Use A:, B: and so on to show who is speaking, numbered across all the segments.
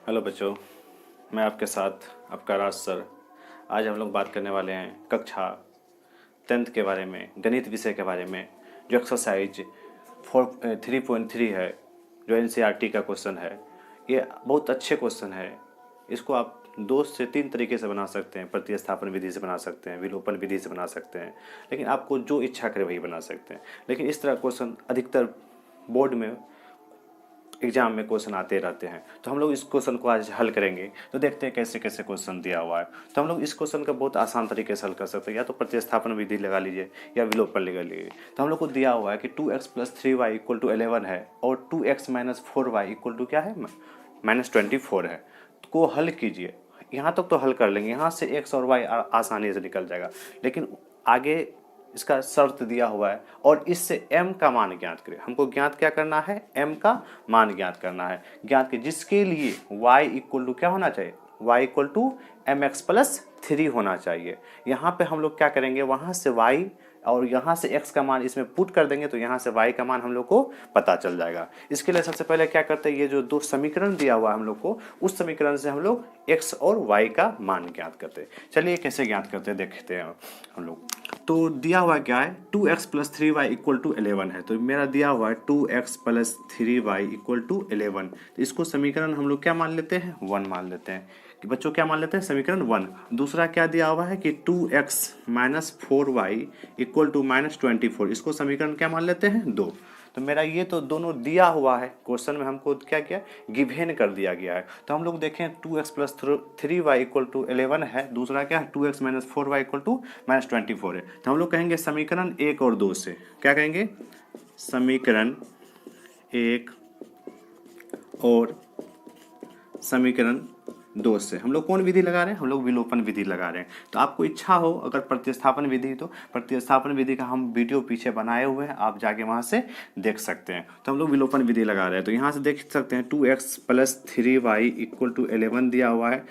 A: Hello बच्चों, मैं आपके साथ आपका राज सर। आज हम लोग बात करने वाले हैं कक्षा 10th के बारे में, गणित विषय के बारे में। जो एक्सरसाइज 3.3 है, जो एनसीईआरटी का क्वेश्चन है, ये बहुत अच्छे क्वेश्चन है। इसको आप 2 से 3 तरीके से बना सकते हैं। प्रतिस्थापन विधि से बना सकते हैं, विलोपन विधि से बना सकते हैं, लेकिन आपको जो इच्छा करे वही बना सकते हैं। लेकिन इस तरह क्वेश्चन अधिकतर बोर्ड में, एग्जाम में क्वेश्चन आते रहते हैं। तो हम लोग इस क्वेश्चन को आज हल करेंगे। तो देखते हैं कैसे कैसे क्वेश्चन दिया हुआ है। तो हम लोग इस क्वेश्चन का बहुत आसान तरीके से हल कर सकते हैं। या तो प्रतिस्थापन विधि लगा लीजिए या विलोपन लगा लीजिए। तो हम लोग को दिया हुआ है कि 2x + 3y = 11 है और 2x - 4y = क्या है, -24 है। तो को हल कीजिए। यहाँ तक तो हल कर लेंगे, यहाँ से x और y आसानी से निकल जाएगा। लेकिन आगे इसका शर्त दिया हुआ है और इससे m का मान ज्ञात करें। हमको ज्ञात क्या करना है, m का मान ज्ञात करना है। ज्ञात के जिसके लिए y = क्या होना चाहिए, y = mx + 3 होना चाहिए। यहाँ पे हम लोग क्या करेंगे, वहाँ से y और यहाँ से x का मान इसमें पुट कर देंगे तो यहाँ से y का मान हम लोग को पता चल जाएगा। इसके लिए सबसे पहले क्या करते हैं, ये जो 2 समीकरण दिया हुआ है हम लोग को, उस समीकरण से हम लोग x और y का मान ज्ञात करते हैं। चलिए कैसे ज्ञात करते हैं देखते हैं हम लोग। तो दिया हुआ क्या है, 2x + 3y = 11 है। तो मेरा दिया हुआ है 2x + 3y = 11। तो इसको समीकरण हम लोग क्या मान लेते हैं, 1 मान लेते हैं। कि बच्चों क्या मान लेते हैं, समीकरण 1। दूसरा क्या दिया हुआ है कि 2x - 4y = -24। इसको समीकरण क्या मान लेते हैं, 2। तो मेरा ये तो दोनों दिया हुआ है, क्वेश्चन में हमको क्या किया, गिवेन कर दिया गया है। तो हम लोग देखें 2x + 3y = 11 है, दूसरा क्या है 2x - 4y = -24 है। तो हम लोग कहेंगे समीकरण 1 और 2 से, क्या कहेंगे, समीकरण 1 और समीकरण 2 से हम लोग कौन विधि लगा रहे हैं, हम लोग विलोपन विधि लगा रहे हैं। तो आपको इच्छा हो अगर प्रतिस्थापन विधि, तो प्रतिस्थापन विधि का हम वीडियो पीछे बनाए हुए हैं, आप जाके वहाँ से देख सकते हैं। तो हम लोग विलोपन विधि लगा रहे हैं। तो यहाँ से देख सकते हैं 2x + 3y = 11 दिया हुआ है।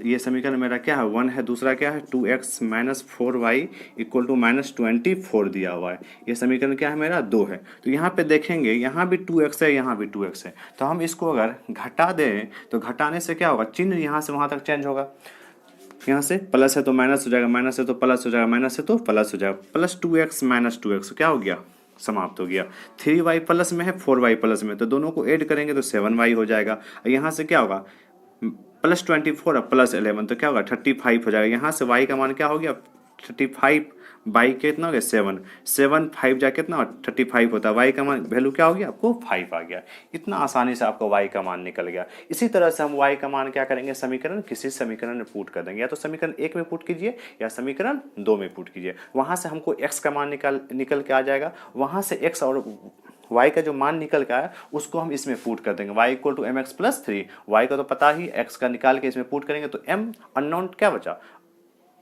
A: ये समीकरण मेरा क्या है, 1 है। दूसरा क्या है 2x - 4y = -24 दिया हुआ है। ये समीकरण क्या है, मेरा 2 है। तो यहाँ पे देखेंगे, यहाँ भी 2x है, यहाँ भी 2x है। तो हम इसको अगर घटा दें तो घटाने से क्या होगा, चिन्ह यहाँ से वहाँ तक चेंज होगा। यहाँ से प्लस है तो माइनस हो जाएगा, माइनस है तो प्लस हो जाएगा, माइनस है तो प्लस हो जाएगा। प्लस 2x - 2x क्या हो गया, समाप्त हो गया। 3y प्लस में है, 4y प्लस में, तो दोनों को ऐड करेंगे तो 7y हो जाएगा। यहाँ से क्या होगा, +24 और +11 तो क्या होगा 35 हो जाएगा। यहाँ से y का मान क्या हो गया 35, बाई कितना हो गया 7, 7 5 जा कितना 35 होता है। y का मान वैल्यू क्या हो गया, आपको 5 आ गया। इतना आसानी से आपका y का मान निकल गया। इसी तरह से हम y का मान क्या करेंगे, समीकरण किसी समीकरण में पुट कर देंगे। या तो समीकरण 1 में पुट कीजिए या समीकरण 2 में पुट कीजिए। वहाँ से हमको x का मान निकल के आ जाएगा। वहाँ से x और y का जो मान निकल के आया उसको हम इसमें पुट कर देंगे। y = mx + 3, y का तो पता ही, x का निकाल के इसमें पुट करेंगे तो m अननोन क्या बचा,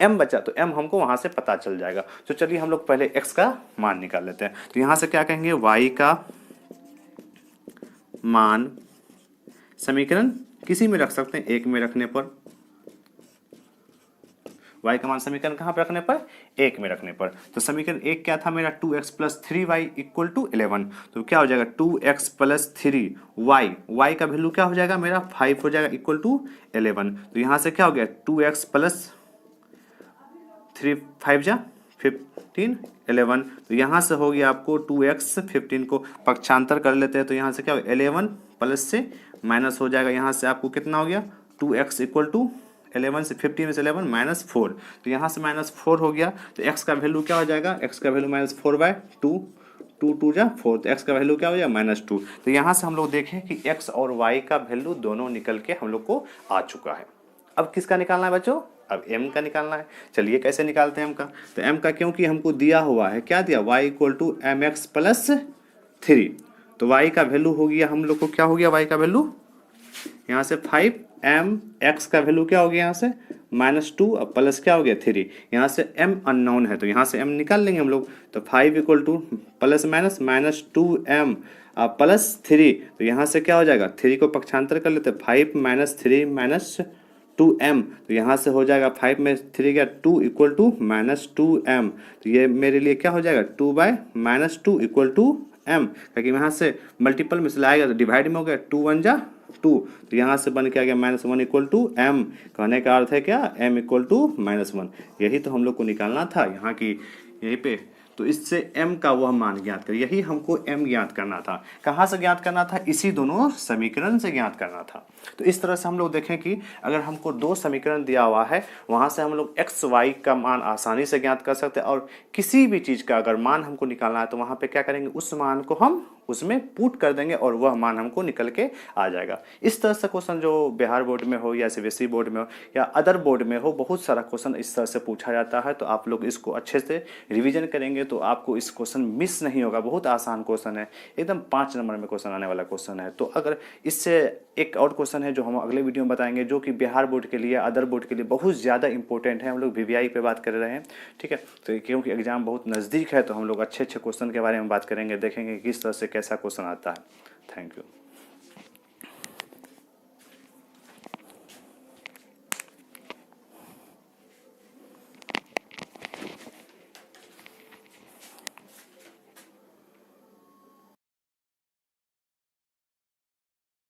A: m बचा। तो m हमको वहां से पता चल जाएगा। तो चलिए हम लोग पहले x का मान निकाल लेते हैं। तो यहां से क्या कहेंगे, y का मान समीकरण किसी में रख सकते हैं, 1 में रखने पर। y का मान समीकरण कहाँ पे रखने पर, 1 में रखने पर। तो समीकरण 1 क्या था मेरा, 2x + 3y = 11। तो क्या हो जाएगा 2x + 3y, y का वैल्यू क्या हो जाएगा मेरा 5 हो जाएगा, = 11। तो यहाँ से क्या हो गया 2x + 3 5 जा 15 11। तो यहाँ से हो गया आपको 2x, 15 को पक्षांतर कर लेते हैं तो यहाँ से क्या हो गया 11 प्लस से माइनस हो जाएगा। यहाँ से आपको कितना हो गया 2x = 11 से 15 में से 11 -4। तो यहाँ से -4 हो गया। तो x का वैल्यू क्या हो जाएगा, x का वैल्यू -4/2, 2 2 जा 4। तो x का वैल्यू क्या हो जाएगा -2। तो यहाँ से हम लोग देखें कि x और y का वैल्यू दोनों निकल के हम लोग को आ चुका है। अब किसका निकालना है बच्चों, अब m का निकालना है। चलिए कैसे निकालते हैं m का। तो m का क्योंकि हमको दिया हुआ है, क्या दिया, y = mx + 3। तो y का वैल्यू हो गया हम लोग को, क्या हो गया y का वैल्यू, यहाँ से 5, m x का वैल्यू क्या हो गया, यहाँ से -2 और प्लस क्या हो गया 3। यहाँ से m अननोन है तो यहाँ से m निकाल लेंगे हम लोग। तो 5 = प्लस माइनस -2m प्लस 3। तो यहाँ से क्या हो जाएगा, 3 को पक्षांतर कर लेते हैं, 5 - 3 - 2m। तो यहाँ से हो जाएगा 5 में 3 गया 2 = -2m। तो ये मेरे लिए क्या हो जाएगा 2/-2 = m, क्योंकि यहाँ से मल्टीपल में से लाएगा तो डिवाइड में हो गया, 2 1 जा 2, तो यहाँ से बन के आ गया -1 इक्वल टू m। कहने का अर्थ है क्या, m इक्वल टू -1। यही तो हम लोग को निकालना था यहाँ की यहीं पे। तो इससे m का वह मान ज्ञात करें, यही हमको m ज्ञात करना था। कहाँ से ज्ञात करना था, इसी दोनों समीकरण से ज्ञात करना था। तो इस तरह से हम लोग देखें कि अगर हमको दो समीकरण दिया हुआ है, वहाँ से हम लोग x y का मान आसानी से ज्ञात कर सकते हैं, और किसी भी चीज़ का अगर मान हमको निकालना है तो वहाँ पे क्या करेंगे, उस मान को हम उसमें पुट कर देंगे और वह मान हमको निकल के आ जाएगा। इस तरह से क्वेश्चन जो बिहार बोर्ड में हो या सीबीएसई बोर्ड में हो या अदर बोर्ड में हो, बहुत सारा क्वेश्चन इस तरह से पूछा जाता है। तो आप लोग इसको अच्छे से रिवीजन करेंगे तो आपको इस क्वेश्चन मिस नहीं होगा। बहुत आसान क्वेश्चन है, एकदम 5 नंबर में क्वेश्चन आने वाला क्वेश्चन है। तो अगर इससे एक और क्वेश्चन है जो हम अगले वीडियो में बताएंगे, जो कि बिहार बोर्ड के लिए, अदर बोर्ड के लिए बहुत ज़्यादा इंपॉर्टेंट है। हम लोग वीवीआई पे बात कर रहे हैं, ठीक है। तो क्योंकि एग्जाम बहुत नज़दीक है तो हम लोग अच्छे अच्छे क्वेश्चन के बारे में बात करेंगे, देखेंगे किस तरह से कैसा क्वेश्चन आता है। Thank you.